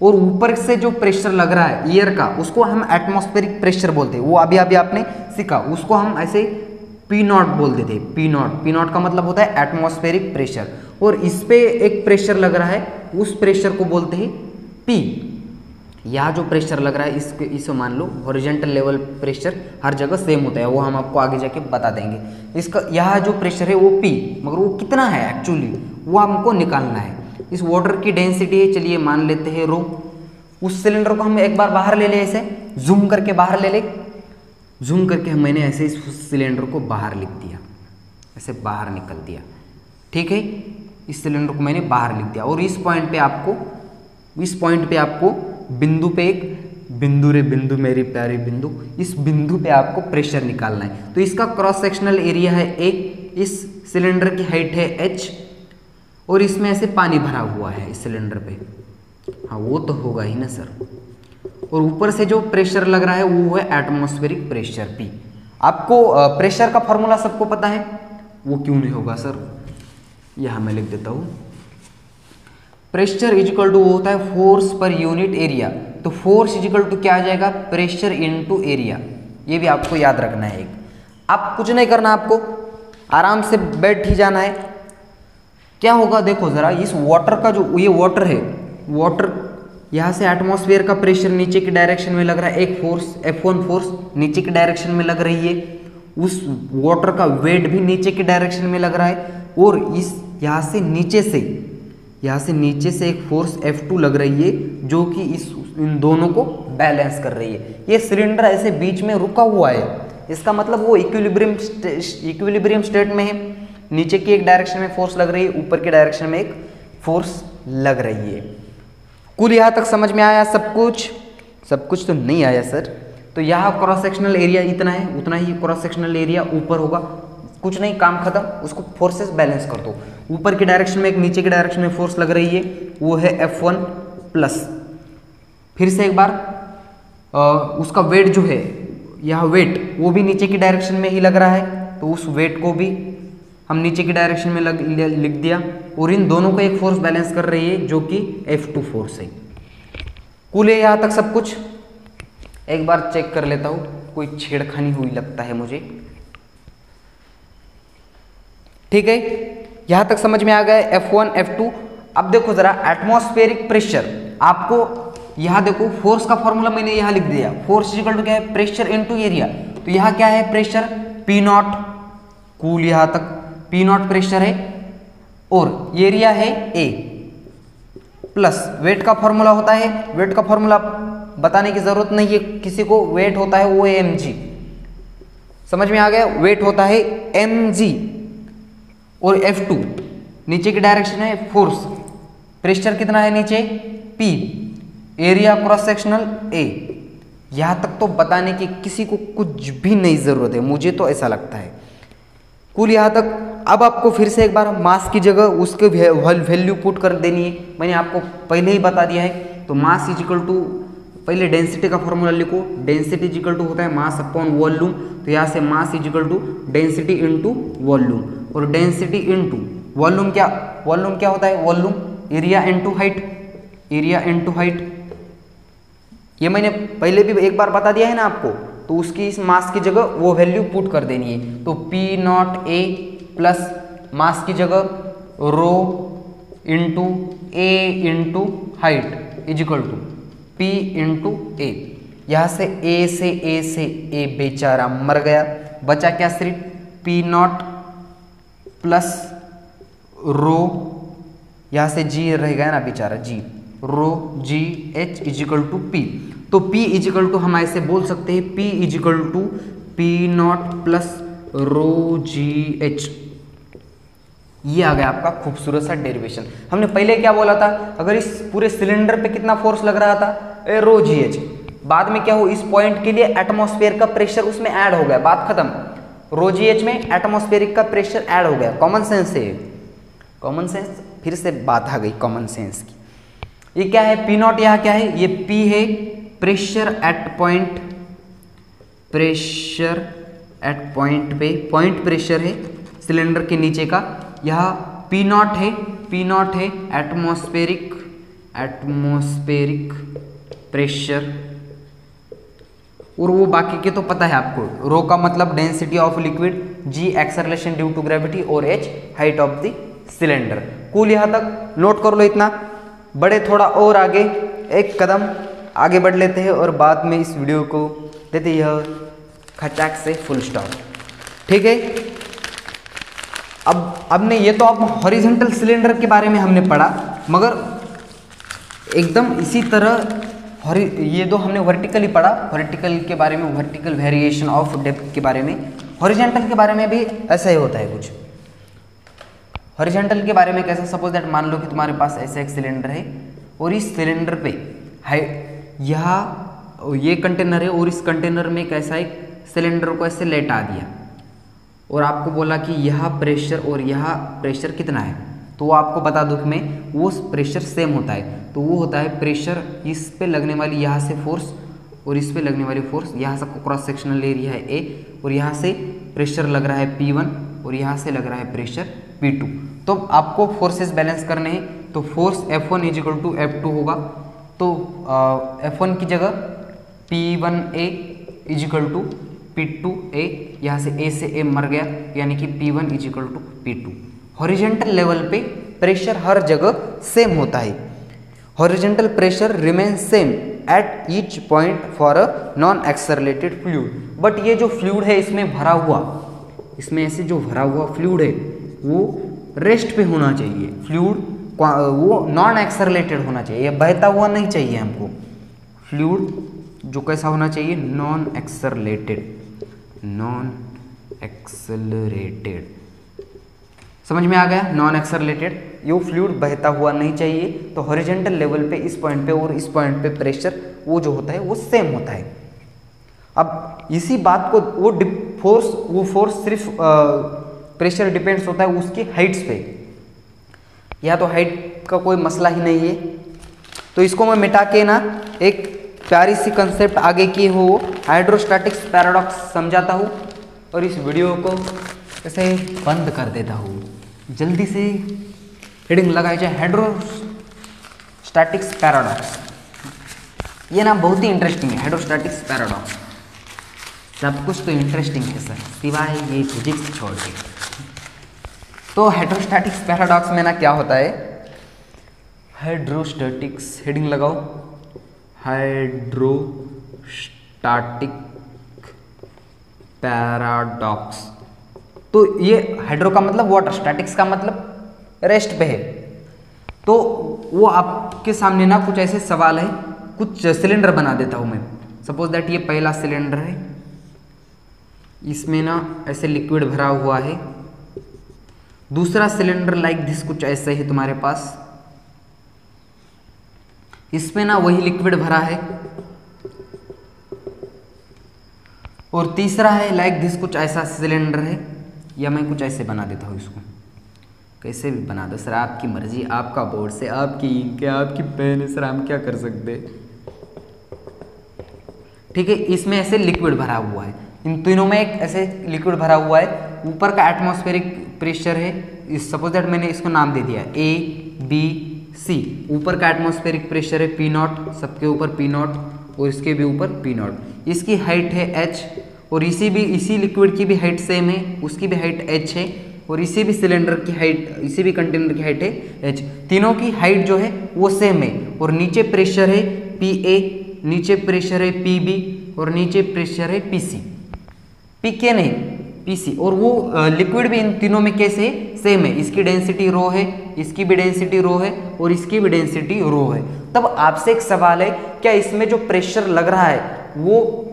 और ऊपर से जो प्रेशर लग रहा है एयर का उसको हम एटमॉस्फेरिक प्रेशर बोलते हैं। वो अभी आपने सीखा, उसको हम ऐसे P नॉट बोल देते हैं। P नॉट का मतलब होता है एटमॉस्फेरिक प्रेशर। और इस पे एक प्रेशर लग रहा है, उस प्रेशर को बोलते हैं P। यहाँ जो प्रेशर लग रहा है इसे मान लो हॉरिजॉन्टल लेवल प्रेशर, हर जगह सेम होता है, वो हम आपको आगे जाके बता देंगे। इसका यहाँ जो प्रेशर है वो P, मगर वो कितना है एक्चुअली वो हमको निकालना है। इस वाटर की डेंसिटी है, चलिए मान लेते हैं रो। उस सिलेंडर को हम एक बार बाहर ले ले, ऐसे जूम करके बाहर ले ले। जूम करके मैंने ऐसे इस सिलेंडर को बाहर लिख दिया, ऐसे बाहर निकल दिया। ठीक है, इस सिलेंडर को मैंने बाहर लिख दिया। और इस पॉइंट पे आपको बिंदु पे एक बिंदु रे बिंदु मेरी प्यारी बिंदु, इस बिंदु पे आपको प्रेशर निकालना है। तो इसका क्रॉस सेक्शनल एरिया है A, इस सिलेंडर की हाइट है h, और इसमें ऐसे पानी भरा हुआ है इस सिलेंडर पे। हाँ वो तो होगा ही ना सर। और ऊपर से जो प्रेशर लग रहा है वो है एटमॉस्फेरिक प्रेशर P। आपको प्रेशर का फॉर्मूला सबको पता है? वो क्यों नहीं होगा सर, यहाँ मैं लिख देता हूँ। प्रेशर इज इक्वल टू होता है फोर्स पर यूनिट एरिया। तो फोर्स इज इक्वल टू क्या आ जाएगा? Pressure into area. ये भी आपको याद रखना है। एक आप कुछ नहीं करना, आपको आराम से बैठ ही जाना है। क्या होगा देखो जरा, इस वाटर का जो ये वाटर है, वाटर यहाँ से एटमॉस्फेयर का प्रेशर नीचे की डायरेक्शन में लग रहा है, एक फोर्स F1 फोर्स नीचे की डायरेक्शन में लग रही है। उस वाटर का वेट भी नीचे की डायरेक्शन में लग रहा है। और इस यहाँ से नीचे से एक फोर्स F2 लग रही है जो कि इन दोनों को बैलेंस कर रही है। ये सिलेंडर ऐसे बीच में रुका हुआ है, इसका मतलब वो इक्विलिब्रियम स्टेट में है। नीचे की एक डायरेक्शन में फोर्स लग रही है, ऊपर की डायरेक्शन में एक फोर्स लग रही है। कुल यहाँ तक समझ में आया सब कुछ? सब कुछ तो नहीं आया सर। तो यहाँ क्रॉस सेक्शनल एरिया इतना है, उतना ही क्रॉस सेक्शनल एरिया ऊपर होगा। कुछ नहीं, काम खत्म। उसको फोर्सेस बैलेंस कर दो। ऊपर की डायरेक्शन में एक, नीचे की डायरेक्शन में फोर्स लग रही है, वो है F1 प्लस। फिर से एक बार उसका वेट जो है, यह वेट वो भी नीचे की डायरेक्शन में ही लग रहा है, तो उस वेट को भी हम नीचे की डायरेक्शन में लिख दिया, और इन दोनों को एक फोर्स बैलेंस कर रही है जो कि F2 फोर्स है। कूल है यहाँ तक सब कुछ। एक बार चेक कर लेता हूँ, कोई छेड़खानी हुई लगता है मुझे। ठीक है, यहाँ तक समझ में आ गया F1 F2। अब देखो जरा एटमॉस्फेरिक प्रेशर, आपको यहाँ देखो फोर्स का फॉर्मूला मैंने यहाँ लिख दिया। फोर्स इक्वल टू क्या है, प्रेशर इनटू एरिया। तो यहाँ क्या है, प्रेशर P नॉट, कूल यहाँ तक P नॉट प्रेशर है, और एरिया है A, प्लस वेट का फॉर्मूला होता है, वेट का फॉर्मूला बताने की जरूरत नहीं है किसी को, वेट होता है वो mg। समझ में आ गया, वेट होता है mg। और F2 नीचे की डायरेक्शन है, फोर्स, प्रेशर कितना है नीचे P, area cross sectional A। यहां तक तो बताने की किसी को कुछ भी नहीं जरूरत है, मुझे तो ऐसा लगता है। कुल यहां तक। अब आपको फिर से एक बार मास की जगह उसके वैल्यू पुट कर देनी है, मैंने आपको पहले ही बता दिया है। तो मास इज इक्वल टू, पहले डेंसिटी का फॉर्मूला लिखो, डेंसिटी इज इक्वल टू होता है मास अपॉन वॉल्यूम। तो यहाँ से mass is equal to density into volume, और डेंसिटी इनटू वॉल्यूम क्या होता है, volume area into height, area into height. ये मैंने पहले भी एक बार बता दिया है ना आपको, तो उसकी इस मास की जगह वो वैल्यू पुट कर देनी है। तो P not A plus mass की जगह rho into A into height is equal to P into A। यहाँ से A से A बेचारा मर गया, बचा क्या, सिर्फ P नॉट प्लस रो, यहाँ से G रहेगा ना बेचारा, G rho G H is equal to P। तो P इज इक्वल टू हम ऐसे बोल सकते हैं, P is equal to P naught plus rho G H. ये आ गया आपका खूबसूरत सा डेरिवेशन। हमने पहले क्या बोला था, अगर इस पूरे सिलेंडर पे कितना फोर्स लग रहा था, रो जी एच। बाद में क्या हो, इस पॉइंट के लिए एटमॉस्फेयर का प्रेशर उसमें ऐड हो गया, बात खत्म। रो जी एच में एटमॉस्फेरिक का प्रेशर ऐड हो गया। कॉमन सेंस है, कॉमन सेंस, फिर से बात आ गई कॉमन सेंस की। ये क्या है, P नॉट, यहाँ क्या है, ये P है pressure at point, pressure at point पे, पॉइंट प्रेशर है सिलेंडर के नीचे का। यहाँ P नॉट है, P नॉट है एटमॉस्फेरिक, एटमॉस्फेरिक प्रेशर, और वो बाकी के तो पता है आपको। रो का मतलब density of liquid, G acceleration due to gravity, और H height of the cylinder. Cool यहाँ तक नोट कर लो इतना। बड़े थोड़ा और आगे, एक कदम आगे बढ़ लेते हैं, और बाद में इस वीडियो को देते यह खचाक से फुल स्टॉप। ठीक है, अब ने ये तो आप हॉरिजॉन्टल सिलेंडर के बारे में हमने पढ़ा, मगर एकदम इसी तरह ये तो हमने वर्टिकली पढ़ा, वर्टिकल के बारे में, वर्टिकल वेरिएशन ऑफ डेप्थ के बारे में। हॉरिजॉन्टल के बारे में भी ऐसा ही होता है कुछ। हॉरिजॉन्टल के बारे में कैसा, सपोज दैट मान लो कि तुम्हारे पास ऐसा एक सिलेंडर है, और इस सिलेंडर पे यहाँ ये कंटेनर है, और इस कंटेनर में कैसा एक सिलेंडर को ऐसे लेटा दिया, और आपको बोला कि यहाँ प्रेशर और यहाँ प्रेशर कितना है, तो वो आपको बता दूँ कि मैं वो प्रेशर सेम होता है। तो वो होता है प्रेशर, इस पे लगने वाली यहाँ से फोर्स और इस पे लगने वाली फोर्स, यहाँ सबको क्रॉस सेक्शनल एरिया है A, और यहाँ से प्रेशर लग रहा है P1 और यहाँ से लग रहा है प्रेशर P2। तो आपको फोर्सेस बैलेंस करने हैं, तो force F1 is equal to F2 होगा। तो F1 की जगह P1A is equal to P2A, यहाँ से A से A मर गया, यानी कि P1 is equal to P2। Horizontal level पे प्रेशर हर जगह सेम होता है। Horizontal pressure remain same at each point for a non accelerated fluid. But ये जो फ्लूइड है इसमें भरा हुआ, इसमें ऐसे जो भरा हुआ फ्लूइड है वो रेस्ट पे होना चाहिए। फ्लूइड वो नॉन एक्सेलरेटेड होना चाहिए, बहता हुआ नहीं चाहिए हमको। फ्लूइड जो कैसा होना चाहिए, नॉन एक्सेलरेटेड, नॉन एक्सेलरेटेड। समझ में आ गया, नॉन एक्सेलरेटेड। ये फ्लूइड बहता हुआ नहीं चाहिए। तो हॉरिजॉन्टल लेवल पे इस पॉइंट पे और इस पॉइंट पे प्रेशर वो जो होता है वो सेम होता है। अब इसी बात को वो फोर्स सिर्फ प्रेशर डिपेंड्स होता है उसकी हाइट्स पे, या तो हाइट का कोई मसला ही नहीं है। तो इसको मैं मिटा के ना एक प्यारी सी कंसेप्ट आगे की हो, हाइड्रोस्टैटिक्स पैराडॉक्स समझाता हूँ, और इस वीडियो को इसे बंद कर देता हूँ, जल्दी से हेडिंग लगाई जाए हाइड्रोस्टैटिक्स पैराडॉक्स। ये ना बहुत ही इंटरेस्टिंग है हाइड्रोस्टैटिक्स पैराडॉक्स, सब कुछ तो इंटरेस्टिंग है सर सिवाय ये फिजिक्स छोड़ के। तो हाइड्रोस्टैटिक्स पैराडॉक्स में ना क्या होता है, हाइड्रोस्टैटिक्स हेडिंग लगाओ, हाइड्रोस्टैटिक पैराडॉक्स। तो ये हाइड्रो का मतलब वाटर, स्टैटिक्स का मतलब रेस्ट पे है। तो वो आपके सामने ना कुछ ऐसे सवाल है, कुछ सिलेंडर बना देता हूँ मैं। सपोज दैट ये पहला सिलेंडर है, इसमें ना ऐसे लिक्विड भरा हुआ है। दूसरा सिलेंडर लाइक दिस कुछ ऐसे है तुम्हारे पास, इसमें ना वही लिक्विड भरा है। और तीसरा है लाइक दिस कुछ ऐसा सिलेंडर है, या मैं कुछ ऐसे बना देता हूँ इसको, कैसे भी बना दो सर, आपकी मर्जी, आपका बोर्ड से, आपकी इंक है, आपकी पेन है सर, हम क्या कर सकते। ठीक है, इसमें ऐसे लिक्विड भरा हुआ है, इन तीनों में एक ऐसे लिक्विड भरा हुआ है। ऊपर का एटमॉस्फेरिक प्रेशर है, सपोज दैट मैंने इसको नाम दे दिया ABC। ऊपर का एटमॉस्फेरिक प्रेशर है P0, सबके ऊपर P0 और इसके भी ऊपर P0। इसकी हाइट है h, और इसी लिक्विड की भी हाइट सेम है, उसकी भी हाइट h है, और इसी भी सिलेंडर की हाइट, इसी भी कंटेनर की हाइट है h। तीनों की हाइट जो है वो सेम है। और नीचे प्रेशर है PA, नीचे प्रेशर है PB, और नीचे प्रेशर है PC, PK नहीं PC। और वो लिक्विड भी इन तीनों में कैसे सेम है, इसकी डेंसिटी रो है, इसकी भी डेंसिटी रो है, और इसकी भी डेंसिटी रो है। तब आपसे एक सवाल है, क्या इसमें जो प्रेशर लग रहा है वो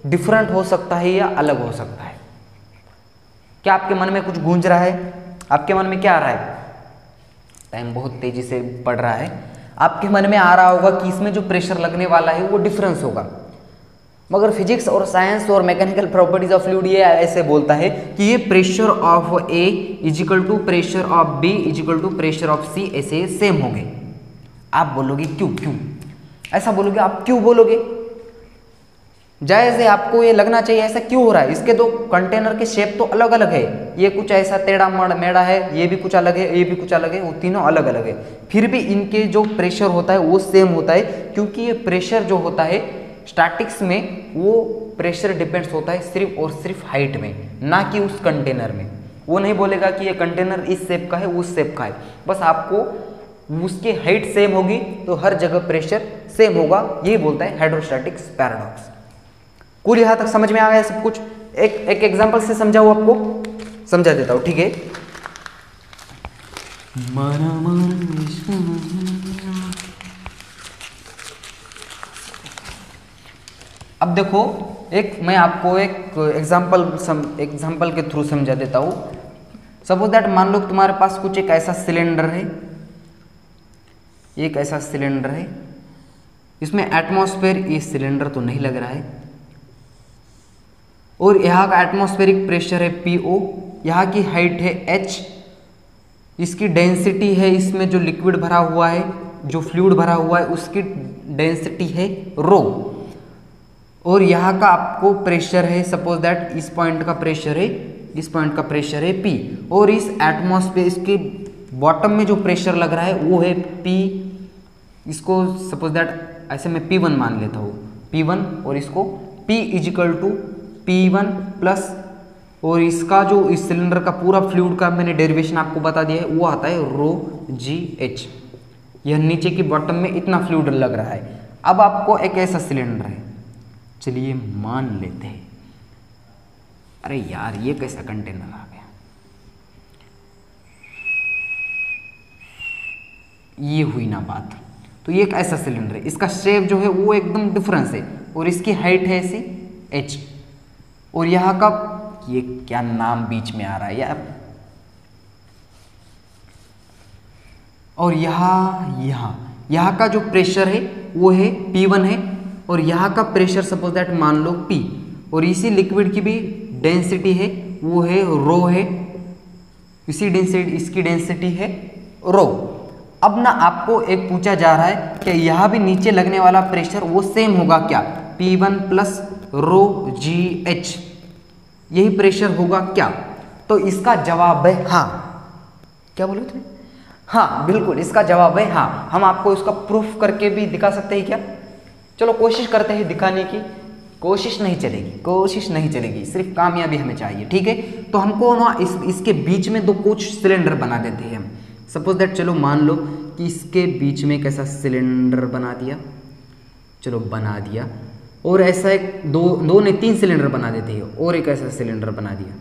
डिफरेंट हो सकता है या अलग हो सकता है? क्या आपके मन में कुछ गूंज रहा है? आपके मन में क्या आ रहा है? टाइम बहुत तेजी से बढ़ रहा है। आपके मन में आ रहा होगा कि इसमें जो प्रेशर लगने वाला है वो डिफरेंस होगा, मगर फिजिक्स और साइंस और मैकेनिकल प्रॉपर्टीज ऑफ फ्लूइड ये ऐसे बोलता है कि ये pressure of A equal to pressure of B equal to pressure of C ऐसे सेम होंगे। आप बोलोगे क्यों ऐसा बोलोगे, आप क्यों बोलोगे? जायज़ है, आपको ये लगना चाहिए ऐसा क्यों हो रहा है। इसके दो कंटेनर के शेप तो अलग अलग है, ये कुछ ऐसा टेढ़ा मेढ़ा है, ये भी कुछ अलग है, ये भी कुछ अलग है, वो तीनों अलग अलग है। फिर भी इनके जो प्रेशर होता है वो सेम होता है, क्योंकि ये प्रेशर जो होता है स्टैटिक्स में वो प्रेशर डिपेंड्स होता है सिर्फ और सिर्फ हाइट में, ना कि उस कंटेनर में। वो नहीं बोलेगा कि ये कंटेनर इस शेप का है उस शेप का है, बस आपको उसकी हाइट सेम होगी तो हर जगह प्रेशर सेम होगा। यही बोलता है हाइड्रोस्टैटिक्स पैराडॉक्स। कुल यहाँ तक समझ में आ गया सब कुछ? एक एग्जांपल से समझाऊँ, आपको समझा देता हूँ, ठीक है? अब देखो, मैं आपको एक एग्जाम्पल के थ्रू समझा देता हूँ। सपोज दैट मान लो तुम्हारे पास कुछ एक ऐसा सिलेंडर है, एक ऐसा सिलेंडर है, इसमें एटमॉस्फेयर, ये सिलेंडर तो नहीं लग रहा है, और यहाँ का एटमॉस्फेरिक प्रेशर है PO, यहाँ की हाइट है h, इसकी डेंसिटी है, इसमें जो लिक्विड भरा हुआ है, जो फ्लूइड भरा हुआ है उसकी डेंसिटी है रो, और यहाँ का आपको प्रेशर है, सपोज दैट इस पॉइंट का प्रेशर है, इस पॉइंट का प्रेशर है P, और इस एटमॉस्फेयर, इसके बॉटम में जो प्रेशर लग रहा है वो है P। इसको सपोज दैट ऐसे मैं P1 मान लेता हूँ, P1, और इसको P is equal to P1 plus, और इसका जो इस सिलेंडर का पूरा फ्लूइड का मैंने डेरिवेशन आपको बता दिया है, वो आता है ρgh। यह नीचे की बॉटम में इतना फ्लूइड लग रहा है। अब आपको एक ऐसा सिलेंडर है, चलिए मान लेते हैं, अरे यार ये कैसा कंटेनर आ गया, ये हुई ना बात। तो ये एक ऐसा सिलेंडर है, इसका शेप जो है वो एकदम डिफरेंस है, और इसकी हाइट है ऐसी h, और यहाँ का ये क्या नाम बीच में आ रहा है यार, और यहाँ का जो प्रेशर है वो है P1 है, और यहाँ का प्रेशर सपोज दैट मान लो P, और इसी लिक्विड की भी डेंसिटी है वो है रो है, इसी डेंसिटी, इसकी डेंसिटी है रो। अब ना आपको एक पूछा जा रहा है कि यहाँ भी नीचे लगने वाला प्रेशर वो सेम होगा क्या, P1 प्लस ρgh, यही प्रेशर होगा क्या? तो तो इसका जवाब है हाँ। क्या बोले तुम? हाँ बिल्कुल, इसका जवाब है हाँ। हम आपको इसका प्रूफ करके भी दिखा सकते हैं क्या? चलो कोशिश करते हैं दिखाने की। कोशिश नहीं चलेगी, सिर्फ कामयाबी हमें चाहिए, ठीक है। तो हमको ना इसके बीच में दो कुछ सिलेंडर बना देते हैं हम। सपोज दैट, चलो मान लो कि इसके बीच में एक ऐसा सिलेंडर बना दिया, चलो बना दिया, और ऐसा एक दो ने 3 सिलेंडर बना देते हैं, और एक ऐसा सिलेंडर बना दिया।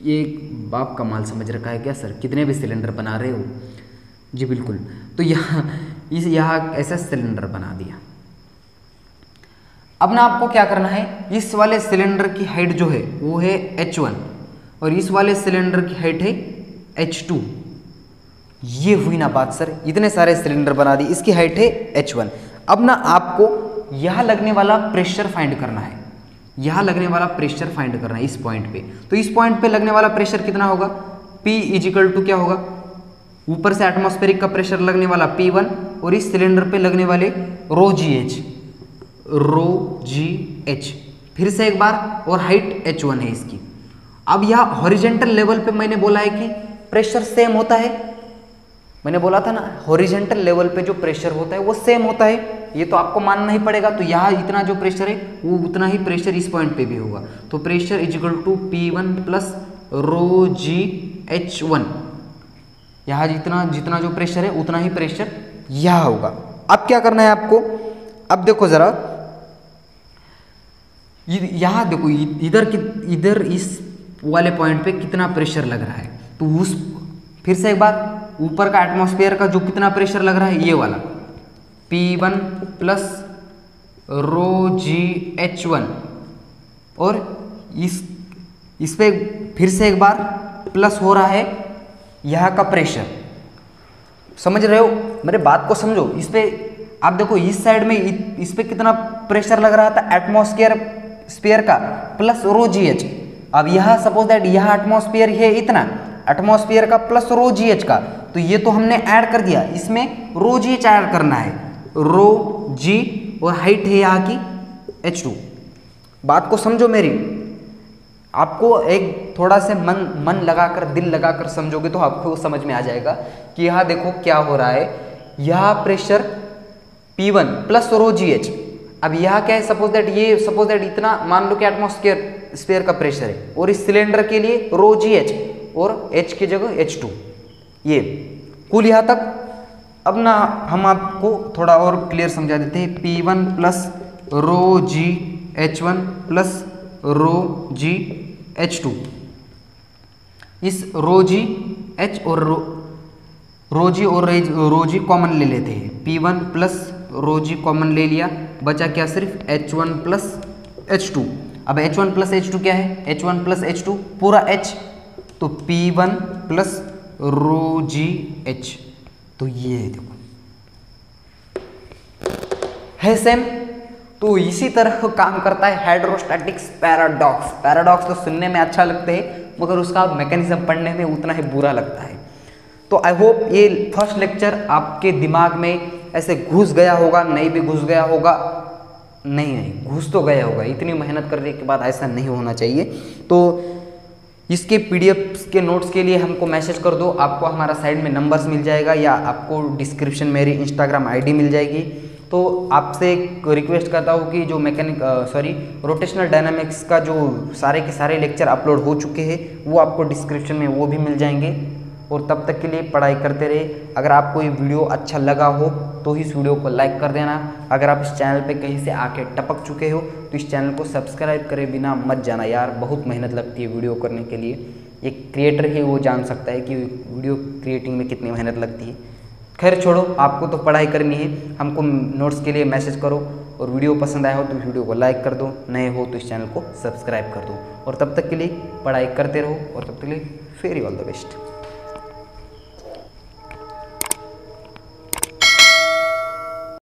ये बाप का माल समझ रखा है क्या सर? कितने भी सिलेंडर बना रहे हो? जी बिल्कुल। तो यहाँ ऐसा सिलेंडर बना दिया। अब ना आपको क्या करना है, इस वाले सिलेंडर की हाइट जो है वो है h1 और इस वाले सिलेंडर की हाइट है h2। ये हुई ना बात सर, इतने सारे सिलेंडर बना दी, इसकी हाइट है h1। अब ना आपको यहाँ लगने वाला प्रेशर फाइंड करना है, यहाँ लगने वाला प्रेशर फाइंड करना है इस पॉइंट पे। तो इस पॉइंट पे लगने वाला प्रेशर कितना होगा? P इजिकल टू क्या होगा? ऊपर से एटमॉस्फेरिक का प्रेशर लगने वाला P1 और इस सिलेंडर पे लगने वाले रो जी एच, फिर से एक बार, और हाइट h1 है इसकी। अब यहाँ हॉरिजेंटल लेवल पे मैंने बोला है कि प्रेशर सेम होता है, मैंने बोला था ना हॉरिजेंटल लेवल पे जो प्रेशर होता है वो सेम होता है, ये तो आपको मानना ही पड़ेगा। तो यहाँ इतना जो प्रेशर है वो उतना ही प्रेशर इस पॉइंट पे भी होगा। तो pressure is equal to P1 plus rho G H1। यहाँ जितना जो प्रेशर है उतना ही प्रेशर यहाँ होगा। अब क्या करना है आपको? अब देखो जरा, यहाँ देखो इधर इस वाले पॉइंट पे कितना प्रेशर लग रहा है। तो उस फिर से एक बार, ऊपर का एटमॉस्फेयर का जो कितना प्रेशर लग रहा है ये वाला P1 plus rho G H1, और इस पे फिर से एक बार प्लस हो रहा है यहाँ का प्रेशर। समझ रहे हो मेरे बात को? समझो, इस पे आप देखो, इस साइड में इस पे कितना प्रेशर लग रहा था एटमॉस्फेयर का प्लस रो जी एच। अब यहाँ सपोज दैट यहाँ एटमॉस्फेयर है इतना, एटमॉस्फेयर का प्लस रो जी एच का, तो ये तो हमने ऐड कर दिया, इसमें रो जी एच ऐड करना है, रो जी, और हाइट है यहाँ की h2। बात को समझो मेरी। आपको एक थोड़ा से मन लगाकर, दिल लगाकर समझोगे तो आपको समझ में आ जाएगा कि यहाँ देखो क्या हो रहा है। यहाँ pressure P1 plus rho G H. अब यहाँ क्या है, सपोज दैट इतना मान लो कि एटमॉस्फेयर का प्रेशर है, और इस सिलेंडर के लिए रो जी एच और H की जगह H2, ये कुल यहाँ तक। अब ना हम आपको थोड़ा और क्लियर समझा देते हैं। P1 plus rho G H1 plus rho जी H2। इस रो जी H और रो जी कॉमन ले लेते हैं। P1 प्लस रो जी कॉमन ले लिया, बचा क्या? सिर्फ H1 प्लस H2। अब H1 प्लस H2 क्या है? H1 प्लस H2 पूरा H, तो P1 प्लस रो जी H। तो ये देखो है सेम। तो इसी तरह काम करता है हाइड्रोस्टैटिक्स पैराडॉक्स। पैराडॉक्स तो सुनने में अच्छा लगते हैं, मगर उसका मैकेनिज्म पढ़ने में उतना ही बुरा लगता है। तो आई होप ये फर्स्ट लेक्चर आपके दिमाग में ऐसे घुस गया होगा, नहीं भी घुस गया होगा, नहीं घुस तो गया होगा। इतनी मेहनत करने के बाद ऐसा नहीं होना चाहिए। तो इसके पीडीएफ के नोट्स के लिए हमको मैसेज कर दो, आपको हमारा साइड में नंबर्स मिल जाएगा, या आपको डिस्क्रिप्शन मेरी इंस्टाग्राम आईडी मिल जाएगी। तो आपसे एक रिक्वेस्ट करता हूँ कि जो रोटेशनल डायनामिक्स का जो सारे के सारे लेक्चर अपलोड हो चुके हैं वो आपको डिस्क्रिप्शन में वो भी मिल जाएंगे। और तब तक के लिए पढ़ाई करते रहे। अगर आपको ये वीडियो अच्छा लगा हो तो इस वीडियो को लाइक कर देना। अगर आप इस चैनल पे कहीं से आके टपक चुके हो तो इस चैनल को सब्सक्राइब करे बिना मत जाना यार, बहुत मेहनत लगती है वीडियो करने के लिए। एक क्रिएटर है वो जान सकता है कि वीडियो क्रिएटिंग में कितनी मेहनत लगती है। खैर छोड़ो, आपको तो पढ़ाई करनी है, हमको नोट्स के लिए मैसेज करो। और वीडियो पसंद आया हो तो वीडियो को लाइक कर दो, नए हो तो इस चैनल को सब्सक्राइब कर दो। और तब तक के लिए पढ़ाई करते रहो, और तब तक के लिए वेरी ऑल द बेस्ट।